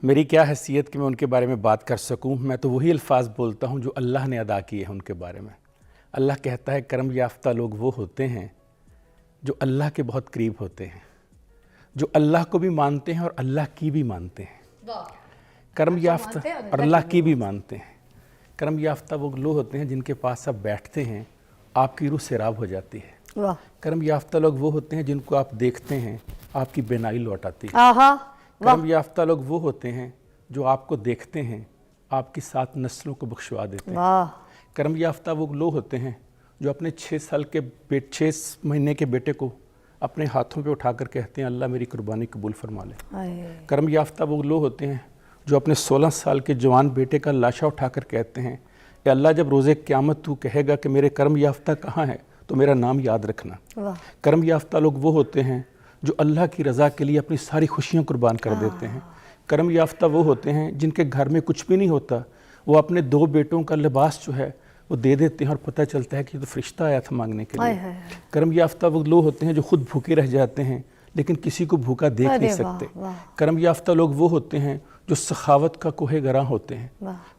میری کیا حیثیت کہ میں ان کے بارے میں بات کر سکوں. میں تو وہی الفاظ بولتا ہوں جو اللہ نے ادا کیے ہیں ان کے بارے میں. اللہ کہتا ہے کرم یافتہ لوگ وہ ہوتے ہیں جو اللہ کے بہت قریب ہوتے ہیں, جو اللہ کو بھی مانتے ہیں اور اللہ کی بھی مانتے ہیں. کرم یافتہ اور اللہ کی بھی مانتے ہیں. کرم یافتہ وہ لوگ ہوتے ہیں جن کے پاس آپ بیٹھتے ہیں آپ کی روح سیراب ہو جاتی ہے. کرم یافتہ لوگ وہ ہوتے ہیں جن کو آپ دیکھتے ہیں آپ کی بینائی لوٹ آتی ہے. کرم یافتہ لوگ وہ ہوتے ہیں جو آپ کو دیکھتے ہیں آپ کی 7 نسلوں کو بخشوا دیتے ہیں. کرم یافتہ وہ لوگ ہوتے ہیں جو اپنے 6 مہینے کے بیٹے کو اپنے ہاتھوں پہ اٹھا کر کہتے ہیں اللہ میری قربانی قبول فرما لے. کرم یافتہ وہ لوگ ہوتے ہیں جو اپنے 16 سال کے جوان بیٹے کا لاشا اٹھا کر کہتے ہیں کہ اللہ جب روز قیامت تو کہے گا کہ میرے کرم یافتہ کہاں ہے تو میرا نام یاد رکھنا. کرم یافتہ لوگ وہ ہوتے ہیں جو اللہ کی رضا کے لیے اپنی ساری خوشیاں قربان کر دیتے ہیں. کرم یافتہ وہ ہوتے ہیں جن کے گھر میں کچھ بھی نہیں ہوتا, وہ اپنے 2 بیٹوں کا لباس جو ہے وہ دے دیتے ہیں اور پتہ چلتا ہے کہ یہ تو فرشتہ آیا تھا مانگنے کے لیے. کرم یافتہ وہ لوگ ہوتے ہیں جو خود بھوکے رہ جاتے ہیں لیکن کسی کو بھوکا دیکھ نہیں سکتے. کرم یافتہ لوگ وہ ہوتے ہیں جو سخاوت کا کوہ گراں ہوتے ہیں.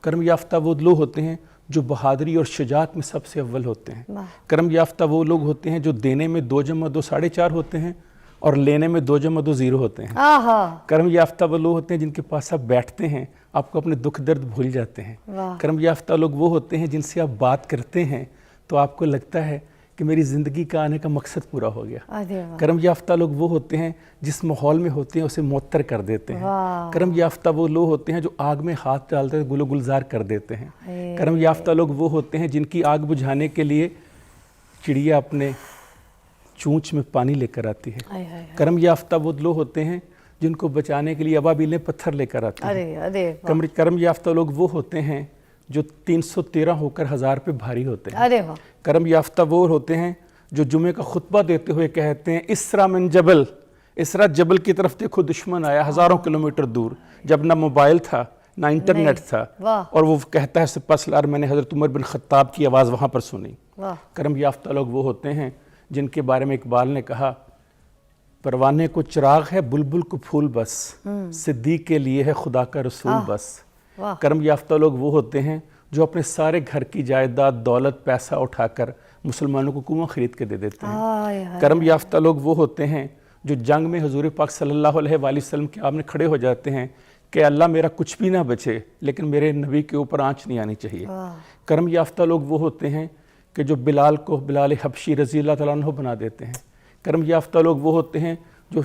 کرم یافتہ وہ لوگ ہوتے ہیں جو بہادری اور شجاعت میں سب سے اول ہوتے ہیں. کرم یافتہ وہ لوگ ہوتے ہیں جو دینے میں 2 + 2 4.5 ہوتے ہیں اور لینے میں 2 + 2 0 ہوتے ہیں. کرم یافتہ وہ لوگ ہوتے ہیں جن کے پاس آپ بیٹھتے ہیں آپ کو اپنے دکھ درد بھول جاتے ہیں. کرم یافتہ لوگ وہ ہوتے ہیں جن سے آپ بات کرتے ہیں تو آپ کو لگتا ہے کہ میری زندگی کا آنے کا مقصد پورا ہو گیا. کرم یافتہ لوگ وہ ہوتے ہیں جس ماحول میں ہوتے ہیں اسے معطر کر دیتے ہیں. کرم یافتہ وہ لوگ ہوتے ہیں جو آگ میں ہاتھ ڈالتے ہیں گل و گلزار کر دیتے ہیں. کرم یافتہ لوگ وہ ہوتے ہیں جن کی آگ بجھانے کے لیے چڑیا اپنے چونچ میں پانی لے کر آتی ہے. کرم یافتہ وہ لوگ ہوتے ہیں جن کو بچانے کے لیے ابابیلیں پتھر لے کر آتے ہیں. کرم یافتہ لوگ وہ ہوتے ہیں جو 313 ہو کر 1000 پہ بھاری ہوتے ہیں. کرم یافتہ وہ ہوتے ہیں جو جمعے کا خطبہ دیتے ہوئے کہتے ہیں اسرا من جبل, اسرا جبل کی طرف دیکھو دشمن آیا ہزاروں کلومیٹر دور, جب نہ موبائل تھا نہ انٹرنیٹ تھا, اور وہ کہتا ہے سپہ سالار میں نے حضرت عمر بن خطاب کی آواز وہاں پر سنی. کرم یافتہ لوگ وہ ہوتے ہیں جن کے بارے میں اقبال نے کہا پروانے کو چراغ ہے بلبل کو پھول بس, صدیق کے لیے ہے خدا کا رسول بس. کرم یافتہ لوگ وہ ہوتے ہیں جو اپنے سارے گھر کی جائیداد دولت پیسہ اٹھا کر مسلمانوں کو کنواں خرید کے دے دیتے ہیں. کرم یافتہ لوگ وہ ہوتے ہیں جو جنگ میں حضور پاک صلی اللہ علیہ وآلہ وسلم کے آمنے کھڑے ہو جاتے ہیں کہ اللہ میرا کچھ بھی نہ بچے لیکن میرے نبی کے اوپر آنچ نہیں آنی چاہیے. کرم یافتہ لوگ وہ ہوتے ہیں کہ جو بلال کو بلال حبشی رضی اللہ تعالیٰ عنہ بنا دیتے ہیں. کرم یافتہ لوگ وہ ہوتے ہیں جو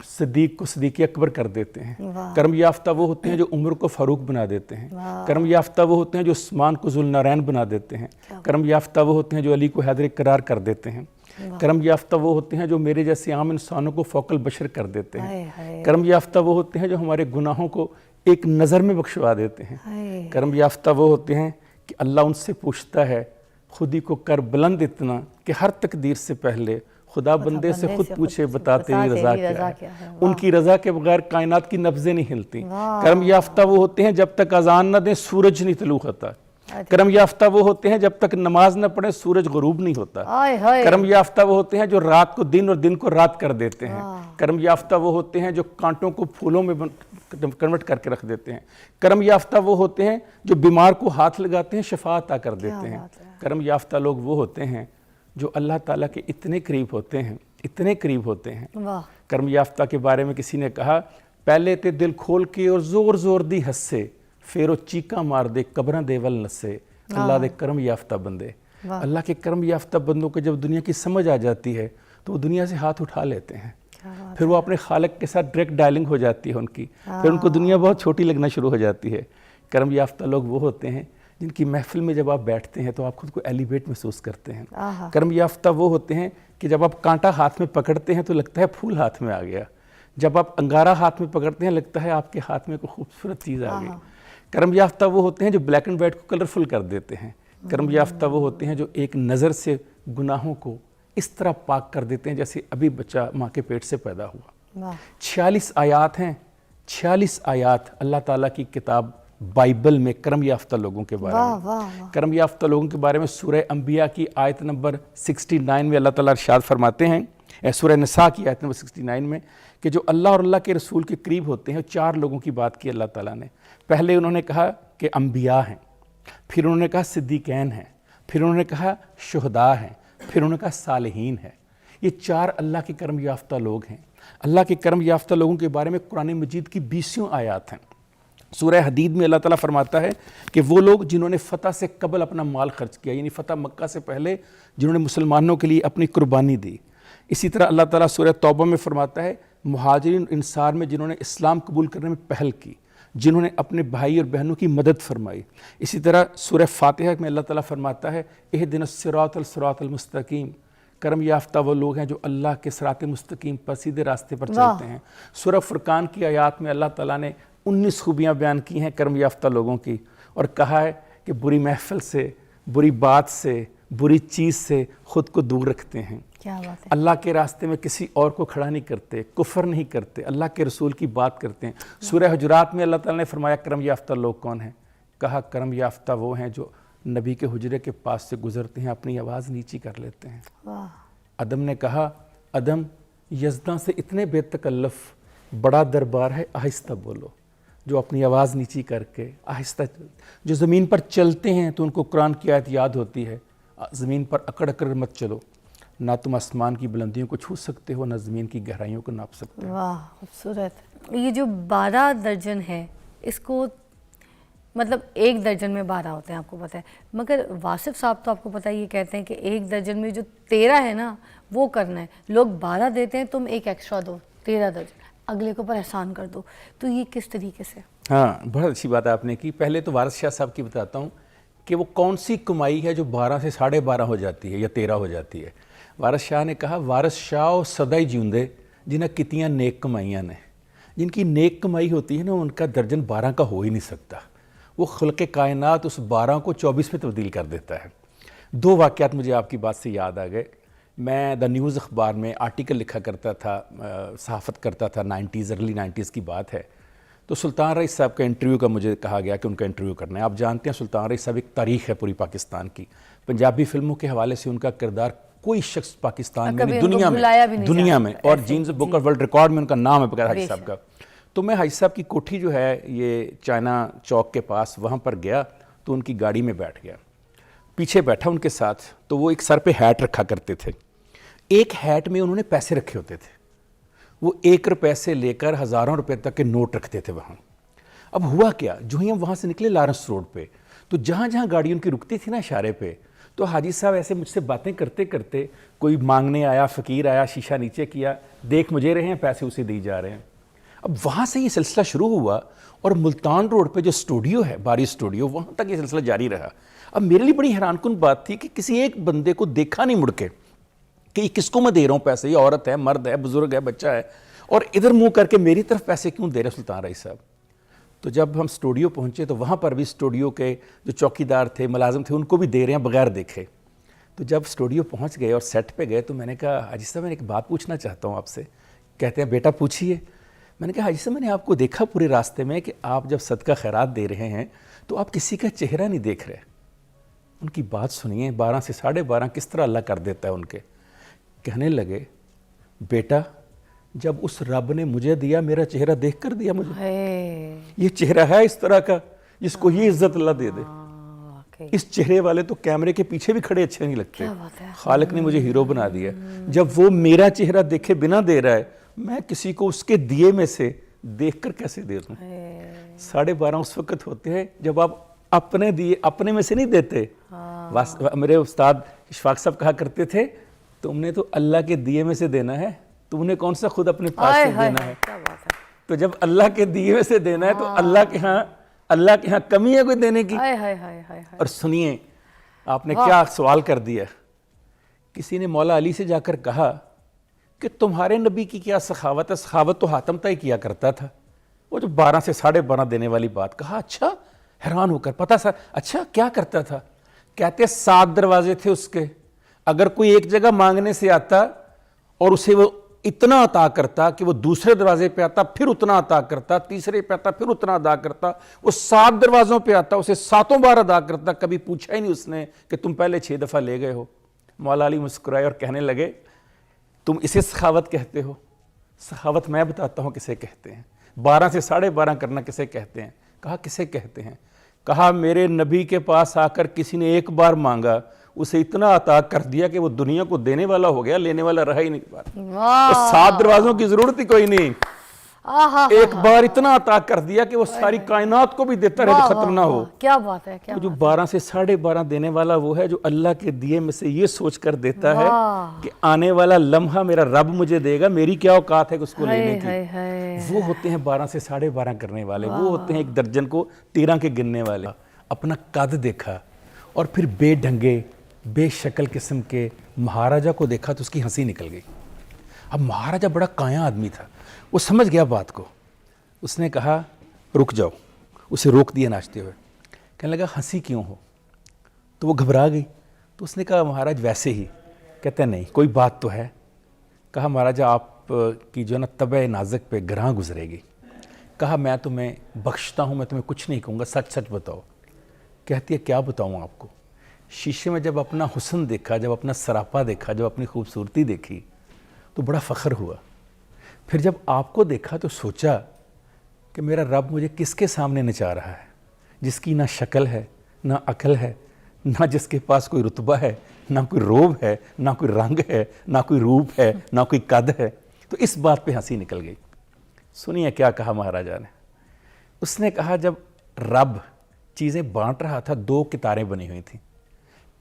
صدیق کو صدیق اکبر کر دیتے ہیں. کرم یافتہ وہ ہوتے ہیں جو عمر کو فاروق بنا دیتے ہیں. کرم یافتہ وہ ہوتے ہیں جو عثمان کو ذوالنورین بنا دیتے ہیں. کرم یافتہ وہ ہوتے ہیں جو علی کو حیدر قرار کر دیتے ہیں. کرم یافتہ وہ ہوتے ہیں جو میرے جیسے عام انسانوں کو فوق البشر کر دیتے ہیں. کرم یافتہ وہ ہوتے ہیں جو ہمارے گناہوں کو ایک نظر میں بخشوا دیتے ہیں. کرم یافتہ وہ ہوتے ہیں کہ اللہ ان سے پوچھتا ہے خود ہی کو کر بلند اتنا کہ ہر تقدیر سے پہلے خدا بندے سے خود پوچھے بتا تیری رضا کیا ہے. ان کی رضا کے بغیر کائنات کی نبضیں نہیں ہلتی. کرم یافتہ وہ ہوتے ہیں جب تک اذان نہ دیں سورج نہیں طلوع ہوتا. کرم یافتہ وہ ہوتے ہیں جب تک نماز نہ پڑھیں سورج غروب نہیں ہوتا. کرم یافتہ وہ ہوتے ہیں جو رات کو دن اور دن کو رات کر دیتے ہیں. کرم یافتہ وہ ہوتے ہیں جو کانٹوں کو پھولوں میں کنورٹ کر کے رکھ دیتے ہیں. کرم یافتہ وہ ہوتے ہیں جو بیمار کو ہاتھ لگاتے ہیں شفا عطا کر دیتے ہیں. کرم یافتہ لوگ وہ ہوتے ہیں جو اللہ تعالیٰ کے اتنے قریب ہوتے ہیں اتنے قریب ہوتے ہیں. کرم یافتہ کے بارے میں کسی نے کہا پہلے تے دل کھول کے اور زور زور دی ہسے پھر وہ چیکا مار دے قبراں دے ول نسے. اللہ دے کرم یافتہ بندے. اللہ کے کرم یافتہ بندوں کو جب دنیا کی سمجھ آ جاتی ہے تو وہ دنیا سے ہاتھ اٹھا لیتے ہیں. پھر وہ اپنے خالق کے ساتھ ڈائریکٹ ڈائلنگ ہو جاتی ہے ان کی. پھر ان کو دنیا بہت چھوٹی لگنا شروع ہو جاتی ہے. کرم یافتہ لوگ وہ ہوتے ہیں جن کی محفل میں جب آپ بیٹھتے ہیں تو آپ خود کو ایلیویٹ محسوس کرتے ہیں. کرم یافتہ وہ ہوتے ہیں کہ جب آپ کانٹا ہاتھ میں پکڑتے ہیں تو لگتا ہے پھول ہاتھ میں آ گیا. جب آپ انگارہ ہاتھ میں پکڑتے ہیں لگتا ہے آپ کے ہاتھ میں کوئی خوبصورت چیز آ گئی. کرم یافتہ وہ ہوتے ہیں جو بلیک اینڈ وائٹ کو کلرفل کر دیتے ہیں. کرم یافتہ وہ ہوتے ہیں جو ایک نظر سے گناہوں کو اس طرح پاک کر دیتے ہیں جیسے ابھی بچہ ماں کے پیٹ سے پیدا ہوا. 46 آیات ہیں, 46 آیات اللہ تعالیٰ کی کتاب بائبل میں کرم یافتہ لوگوں کے بارے میں. کرم یافتہ لوگوں کے بارے میں سورہ انبیاء کی آیت نمبر 69 میں اللہ تعالیٰ ارشاد فرماتے ہیں سورہ نساء کی آیت نمبر 69 میں کہ جو اللہ اور اللہ کے رسول کے قریب ہوتے ہیں، 4 لوگوں کی بات کی اللہ تعالیٰ نے. پہلے انہوں نے کہا کہ انبیاء ہیں، پھر انہوں نے کہا صدیقین ہیں، پھر انہوں نے کہا شہداء ہیں، پھر انہوں نے کہا صالحین ہیں. یہ 4 اللہ کے کرم یافتہ لوگ ہیں. اللہ کے کرم یافتہ لوگوں کے بارے میں قرآن مجید کی 20 آیات ہیں. سورہ حدید میں اللہ تعالیٰ فرماتا ہے کہ وہ لوگ جنہوں نے فتح سے قبل اپنا مال خرچ کیا، یعنی فتح مکہ سے پہلے جنہوں نے مسلمانوں کے لیے اپنی قربانی دی. اسی طرح اللہ تعالیٰ سورہ توبہ میں فرماتا ہے مہاجرین انصار میں جنہوں نے اسلام قبول کرنے میں پہل کی، جنہوں نے اپنے بھائی اور بہنوں کی مدد فرمائی. اسی طرح سورہ فاتحہ میں اللہ تعالیٰ فرماتا ہے اہدنا الصراط المستقیم، کرم یافتہ وہ لوگ ہیں جو اللہ کے صراط مستقیم پر سیدھے راستے پر چلتے ہیں. سورہ فرقان کی آیات میں اللہ تعالیٰ نے 19 خوبیاں بیان کی ہیں کرم یافتہ لوگوں کی، اور کہا ہے کہ بری محفل سے، بری بات سے، بری چیز سے خود کو دور رکھتے ہیں. کیا بات ہے. اللہ کے راستے میں کسی اور کو کھڑا نہیں کرتے، کفر نہیں کرتے، اللہ کے رسول کی بات کرتے ہیں. سورہ حجرات میں اللہ تعالیٰ نے فرمایا کرم یافتہ لوگ کون ہیں؟ کہا کرم یافتہ وہ ہیں جو نبی کے حجرے کے پاس سے گزرتے ہیں اپنی آواز نیچی کر لیتے ہیں. ادم نے کہا ادم یزداں سے اتنے بے تکلف، بڑا دربار ہے، آہستہ بولو. جو اپنی آواز نیچی کر کے آہستہ جو زمین پر چلتے ہیں تو ان کو قرآن کی آیت یاد ہوتی ہے، زمین پر اکڑ اکڑ مت چلو، نہ تم آسمان کی بلندیوں کو چھو سکتے ہو، نہ زمین کی گہرائیوں کو ناپ سکتے ہو. واہ خوبصورت. یہ جو 12 درجن ہے، اس کو مطلب 1 درجن میں 12 ہوتے ہیں، آپ کو پتہ ہے، مگر واصف صاحب تو آپ کو پتہ ہے یہ کہتے ہیں کہ 1 درجن میں جو 13 ہے نا وہ کرنا ہے. لوگ 12 دیتے ہیں، تم 1 ایکسٹرا دو، 13 درجن اگلے کو پر احسان کر دو. تو یہ کس طریقے سے؟ ہاں بہت اچھی بات آپ نے کی. پہلے تو وارث شاہ صاحب کی بتاتا ہوں کہ وہ کون سی کمائی ہے جو 12 سے 12.5 ہو جاتی ہے یا 13 ہو جاتی ہے. وارث شاہ نے کہا وارث شاہ سدا ہی جیوندے جنہیں کتیاں نیک کمائیاں نے. جن کی نیک کمائی ہوتی ہے نا ان کا درجن 12 کا ہو ہی نہیں سکتا. وہ خلق کائنات اس 12 کو 24 میں تبدیل کر دیتا ہے. 2 واقعات مجھے آپ کی بات سے یاد آ گئے. میں دا نیوز اخبار میں آرٹیکل لکھا کرتا تھا، صحافت کرتا تھا، ارلی 90s کی بات ہے. تو سلطان رئیس صاحب کا انٹرویو کا مجھے کہا گیا کہ ان کا انٹرویو کرنا ہے. آپ جانتے ہیں سلطان رئیس صاحب ایک تاریخ ہے پوری پاکستان کی. پنجابی فلموں کے حوالے سے ان کا کردار کوئی شخص پاکستان میں دنیا میں اور Guinness book of world record میں ان کا نام ہے بغیر حاجی صاحب کا. تو میں حاجی صاحب کی کوٹھی جو ہے یہ چائنا چوک کے پاس، وہاں پر گیا تو ان کی گاڑی میں بیٹھ گیا، پیچھے بیٹھا ان کے ساتھ. تو وہ ایک سر پہ ہیٹ رکھا کرتے تھے. ایک ہیٹ میں انہوں نے پیسے رکھے ہوتے تھے. وہ 1 روپے سے لے کر ہزاروں روپے تک کے نوٹ رکھتے تھے وہاں. اب ہوا کیا، جو ہی ہم وہاں سے نکلے لارنس روڈ پہ، تو جہاں جہاں گاڑی ان کی رکتی تھی نا اشارے پہ، تو حاجی صاحب ایسے مجھ سے باتیں کرتے کرتے، کوئی مانگنے آیا، فقیر آیا، شیشہ نیچے کیا، دیکھ مجھے رہے ہیں، پیسے اسے دی جا رہے ہیں. اب وہاں سے یہ سلسلہ شروع ہوا اور ملتان روڈ پہ جو اسٹوڈیو ہے، باری اسٹوڈیو، وہاں تک یہ سلسلہ جاری رہا. اب میرے لیے بڑی حیران کن بات تھی کہ کسی ایک بندے کو دیکھا نہیں مڑ کے کہ یہ کس کو میں دے رہا ہوں پیسے، یہ عورت ہے، مرد ہے، بزرگ ہے، بچہ ہے، اور ادھر منہ کر کے میری طرف پیسے کیوں دے رہے سلطان رئیس صاحب. تو جب ہم اسٹوڈیو پہنچے تو وہاں پر بھی اسٹوڈیو کے جو چوکیدار تھے، ملازم تھے، ان کو بھی دے رہے ہیں بغیر دیکھے. تو جب اسٹوڈیو پہنچ گئے اور سیٹ پہ گئے تو میں نے کہا حاجی صاحب میں ایک بات پوچھنا چاہتا ہوں آپ سے. کہتے ہیں بیٹا پوچھیے. میں نے کہا حاجی صاحب میں نے آپ کو دیکھا پورے راستے میں کہ آپ جب صدقہ خیرات دے رہے ہیں تو آپ کسی کا چہرہ نہیں دیکھ رہے. ان کی بات سنیے، 12 سے 12.5 کس طرح اللہ کر دیتا ہے ان کے. کہنے لگے بیٹا جب اس رب نے مجھے دیا میرا چہرہ دیکھ کر دیا مجھے. یہ چہرہ ہے اس طرح کا جس کو یہ عزت اللہ دے دے. اس چہرے والے تو کیمرے کے پیچھے بھی کھڑے اچھے نہیں لگتے. خالق نے مجھے ہیرو بنا دیا. جب وہ میرا چہرہ دیکھے بنا دے رہا ہے، میں کسی کو اس کے دیے میں سے دیکھ کر کیسے دے دوں. 12.5 اس وقت ہوتے ہیں جب آپ اپنے دیے اپنے میں سے نہیں دیتے. میرے استاد اشفاق صاحب کہا کرتے تھے تم نے تو اللہ کے دیے میں سے دینا ہے، تم نے کون سا خود اپنے پاس سے دینا ہے. تو جب اللہ کے دیے میں سے دینا ہے تو اللہ کے ہاں کمی ہے کوئی دینے کی. اور سنیے آپ نے کیا سوال کر دیا. کسی نے مولا علی سے جا کر کہا کہ تمہارے نبی کی کیا سخاوت ہے. سخاوت تو حاتم طائی کیا کرتا تھا. وہ جو 12 سے 12.5 دینے والی بات. کہا اچھا، حیران ہو کر پتا سر اچھا کیا کرتا تھا. کہتے 7 دروازے تھے اس کے. اگر کوئی ایک جگہ مانگنے سے آتا اور اسے وہ اتنا عطا کرتا کہ وہ دوسرے دروازے پہ آتا پھر اتنا عطا کرتا، تیسرے پہ آتا پھر اتنا ادا کرتا، وہ 7 دروازوں پہ آتا اسے 7 بار ادا کرتا. کبھی پوچھا ہی نہیں اس نے کہ تم پہلے 6 دفعہ لے گئے ہو. مولا علی مسکرائے اور کہنے لگے تم اسے سخاوت کہتے ہو؟ سخاوت میں بتاتا ہوں کسے کہتے ہیں. 12 سے 12.5 کرنا کسے کہتے ہیں؟ کہا کسے کہتے ہیں؟ کہا میرے نبی کے پاس آ کر کسی نے ایک بار مانگا, اسے اتنا عطا کر دیا کہ وہ دنیا کو دینے والا ہو گیا, لینے والا رہا ہی نہیں. واہ 7 دروازوں کی ضرورت ہی کوئی نہیں, آہا ایک بار اتنا عطا کر دیا کہ وہ ساری کائنات کو بھی دیتا رہے تو ختم نہ ہو. کیا بات ہے, کیا جو 12 سے 12.5 دینے والا وہ ہے جو اللہ کے دیے میں سے یہ سوچ کر دیتا ہے کہ آنے والا لمحہ میرا رب مجھے دے گا, میری کیا اوقات ہے کہ اس کو لینے کی. وہ ہوتے ہیں 12 سے 12.5 کرنے والے, وہ ہوتے ہیں 1 درجن کو 13 کے گننے والے. اپنا قد دیکھا اور پھر بے ڈھنگے بے شکل قسم کے مہاراجا کو دیکھا تو اس کی ہنسی نکل گئی. اب مہاراجا بڑا کایاں آدمی تھا, وہ سمجھ گیا بات کو. اس نے کہا رک جاؤ, اسے روک دیا ناچتے ہوئے. کہنے لگا ہنسی کیوں ہو؟ تو وہ گھبرا گئی. تو اس نے کہا مہاراج ویسے ہی. کہتے ہیں نہیں کوئی بات تو ہے. کہا مہاراجا آپ کی جو نا طبع نازک پہ گراں گزرے گی. کہا میں تمہیں بخشتا ہوں, میں تمہیں کچھ نہیں کہوں گا, سچ سچ بتاؤ. کہتی ہے کیا بتاؤں آپ کو؟ شیشے میں جب اپنا حسن دیکھا, جب اپنا سراپا دیکھا, جب اپنی خوبصورتی دیکھی تو بڑا فخر ہوا. پھر جب آپ کو دیکھا تو سوچا کہ میرا رب مجھے کس کے سامنے نچا رہا ہے, جس کی نہ شکل ہے, نہ عقل ہے, نہ جس کے پاس کوئی رتبہ ہے, نہ کوئی روب ہے, نہ کوئی رنگ ہے, نہ کوئی روپ ہے, نہ کوئی قد ہے. تو اس بات پہ ہنسی نکل گئی. سنیے کیا کہا مہاراجا نے. اس نے کہا جب رب چیزیں بانٹ رہا تھا 2 قطاریں بنی ہوئی تھیں.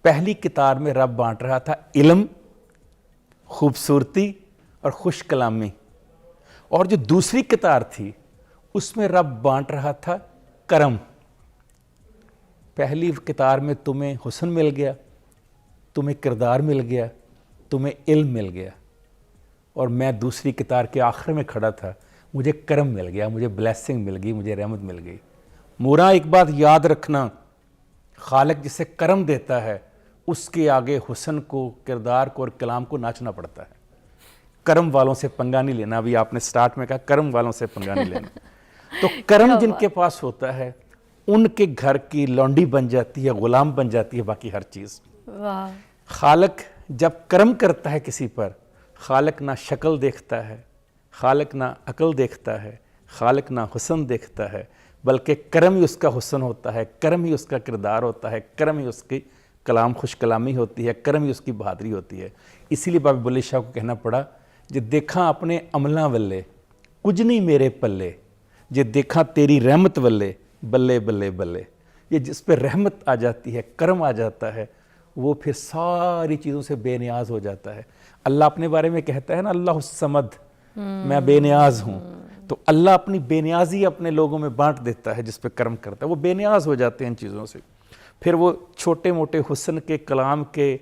پہلی قطار میں رب بانٹ رہا تھا علم, خوبصورتی اور خوش کلامی, اور جو دوسری قطار تھی اس میں رب بانٹ رہا تھا کرم. پہلی قطار میں تمہیں حسن مل گیا, تمہیں کردار مل گیا, تمہیں علم مل گیا, اور میں دوسری قطار کے آخر میں کھڑا تھا, مجھے کرم مل گیا, مجھے بلیسنگ مل گئی, مجھے رحمت مل گئی. مورا ایک بات یاد رکھنا, خالق جسے کرم دیتا ہے اس کے آگے حسن کو, کردار کو اور کلام کو ناچنا پڑتا ہے. کرم والوں سے پنگا نہیں لینا. ابھی آپ نے سٹارٹ میں کہا کرم والوں سے پنگا نہیں لینا. تو کرم جن کے پاس ہوتا ہے ان کے گھر کی لونڈی بن جاتی ہے, غلام بن جاتی ہے باقی ہر چیز. خالق جب کرم کرتا ہے کسی پر, خالق نہ شکل دیکھتا ہے, خالق نہ عقل دیکھتا ہے, خالق نہ حسن دیکھتا ہے, بلکہ کرم ہی اس کا حسن ہوتا ہے, کرم ہی اس کا کردار ہوتا ہے, کرم ہی اس کی کلام خوش کلامی ہوتی ہے, کرم ہی اس کی بہادری ہوتی ہے. اسی لیے بابا بلے شاہ کو کہنا پڑا جے دیکھاں اپنے عملاں ولے کچھ نہیں میرے پلے, جے دیکھاں تیری رحمت ولے بلے بلے بلے. یہ جس پہ رحمت آ جاتی ہے, کرم آ جاتا ہے, وہ پھر ساری چیزوں سے بے نیاز ہو جاتا ہے. اللہ اپنے بارے میں کہتا ہے نا اللہ الصمد, میں بے نیاز ہوں. تو اللہ اپنی بے نیازی اپنے لوگوں میں بانٹ دیتا ہے جس پہ کرم کرتا ہے. وہ بے نیاز ہو جاتے ہیں ان چیزوں سے. پھر وہ چھوٹے موٹے حسن کے, کلام کے,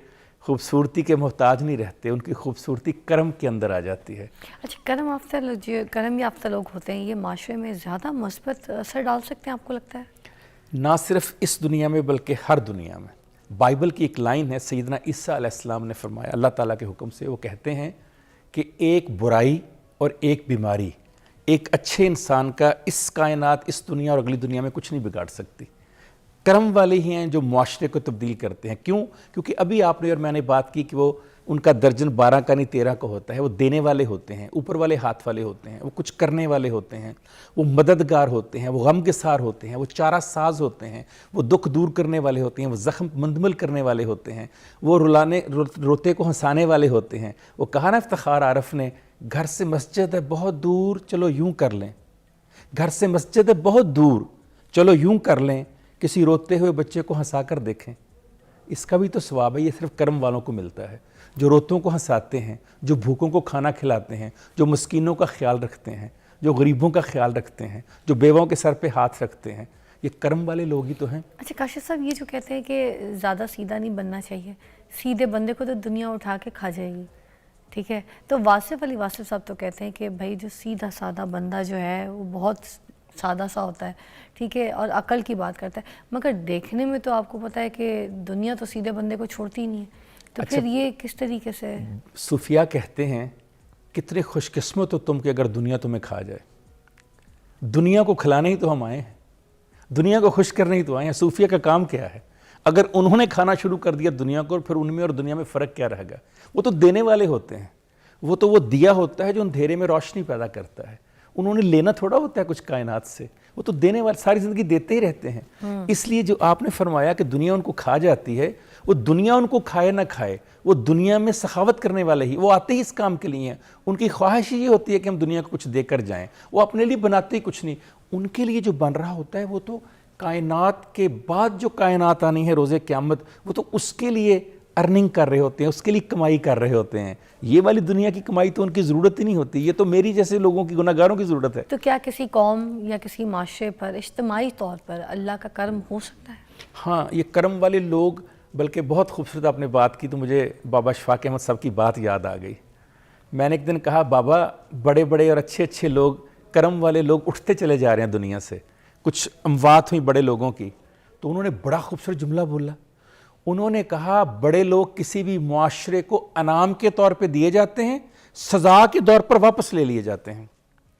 خوبصورتی کے محتاج نہیں رہتے, ان کی خوبصورتی کرم کے اندر آ جاتی ہے. اچھا کرم یافتہ لوگ ہوتے ہیں, یہ معاشرے میں زیادہ مثبت اثر ڈال سکتے ہیں آپ کو لگتا ہے؟ نہ صرف اس دنیا میں بلکہ ہر دنیا میں. بائبل کی ایک لائن ہے, سیدنا عیسیٰ علیہ السلام نے فرمایا اللہ تعالیٰ کے حکم سے, وہ کہتے ہیں کہ ایک برائی اور ایک بیماری ایک اچھے انسان کا اس کائنات, اس دنیا اور اگلی دنیا میں کچھ نہیں بگاڑ سکتی. کرم والے ہی ہیں جو معاشرے کو تبدیل کرتے ہیں. کیوں؟ کیونکہ ابھی آپ نے اور میں نے بات کی کہ وہ ان کا درجن 12 کا نہیں 13 کا ہوتا ہے. وہ دینے والے ہوتے ہیں, اوپر والے ہاتھ والے ہوتے ہیں, وہ کچھ کرنے والے ہوتے ہیں, وہ مددگار ہوتے ہیں, وہ غم گسار ہوتے ہیں, وہ چارہ ساز ہوتے ہیں, وہ دکھ دور کرنے والے ہوتے ہیں, وہ زخم مندمل کرنے والے ہوتے ہیں, وہ روتے کو ہنسانے والے ہوتے ہیں. وہ کہا نا افتخار عارف نے, گھر سے مسجد ہے بہت دور چلو یوں کر لیں, گھر سے مسجد ہے بہت دور چلو یوں کر لیں, کسی روتے ہوئے بچے کو ہنسا کر دیکھیں. اس کا بھی تو ثواب ہے. یہ صرف کرم والوں کو ملتا ہے, جو روتوں کو ہنساتے ہیں, جو بھوکوں کو کھانا کھلاتے ہیں, جو مسکینوں کا خیال رکھتے ہیں, جو غریبوں کا خیال رکھتے ہیں, جو بیواؤں کے سر پہ ہاتھ رکھتے ہیں. یہ کرم والے لوگ ہی تو ہیں. اچھا کاشف صاحب, یہ جو کہتے ہیں کہ زیادہ سیدھا نہیں بننا چاہیے, سیدھے بندے کو تو دنیا اٹھا کے کھا جائے گی, ٹھیک ہے, تو واصف صاحب تو کہتے ہیں کہ بھائی جو سیدھا سادہ بندہ جو ہے وہ بہت سادہ سا ہوتا ہے, ٹھیک ہے, اور عقل کی بات کرتا ہے, مگر دیکھنے میں تو آپ کو پتہ ہے کہ دنیا تو سیدھے بندے کو چھوڑتی ہی نہیں ہے. تو پھر یہ کس طریقے سے؟ صوفیاء کہتے ہیں کتنے خوش قسمت ہو تم کہ اگر دنیا تمہیں کھا جائے. دنیا کو کھلانے ہی تو ہم آئے ہیں, دنیا کو خوش کرنے ہی تو آئے ہیں. صوفیاء کا کام کیا ہے؟ اگر انہوں نے کھانا شروع کر دیا دنیا کو, پھر ان میں اور دنیا میں فرق کیا رہے گا؟ وہ تو دینے والے ہوتے ہیں, وہ تو وہ دیا ہوتا ہے جو اندھیرے میں روشنی پیدا کرتا ہے. انہوں نے لینا تھوڑا ہوتا ہے کچھ کائنات سے, وہ تو دینے والے ساری زندگی دیتے ہی رہتے ہیں. اس لیے جو آپ نے فرمایا کہ دنیا ان کو کھا جاتی ہے, وہ دنیا ان کو کھائے نہ کھائے, وہ دنیا میں سخاوت کرنے والے ہی, وہ آتے ہی اس کام کے لیے ہیں. ان کی خواہش یہ ہوتی ہے کہ ہم دنیا کو کچھ دے کر جائیں, وہ اپنے لیے بناتے ہی کچھ نہیں. ان کے لیے جو بن رہا ہوتا ہے وہ تو کائنات کے بعد جو کائنات آنی ہے روز قیامت, وہ تو اس کے لیے ارننگ کر رہے ہوتے ہیں, اس کے لیے کمائی کر رہے ہوتے ہیں. یہ والی دنیا کی کمائی تو ان کی ضرورت ہی نہیں ہوتی, یہ تو میری جیسے لوگوں کی گناہ گاروں کی ضرورت ہے. تو کیا کسی قوم یا کسی معاشرے پر اجتماعی طور پر اللہ کا کرم ہو سکتا ہے؟ ہاں, یہ کرم والے لوگ, بلکہ بہت خوبصورت آپ نے بات کی تو مجھے بابا شفاق احمد صاحب کی بات یاد آ گئی. میں نے ایک دن کہا بابا بڑے بڑے اور اچھے اچھے لوگ, کرم والے لوگ اٹھتے چلے جا رہے ہیں دنیا سے, کچھ اموات ہوئی بڑے لوگوں کی. تو انہوں نے بڑا خوبصورت جملہ بولا. انہوں نے کہا بڑے لوگ کسی بھی معاشرے کو انعام کے طور پہ دیے جاتے ہیں, سزا کے طور پر واپس لے لیے جاتے ہیں.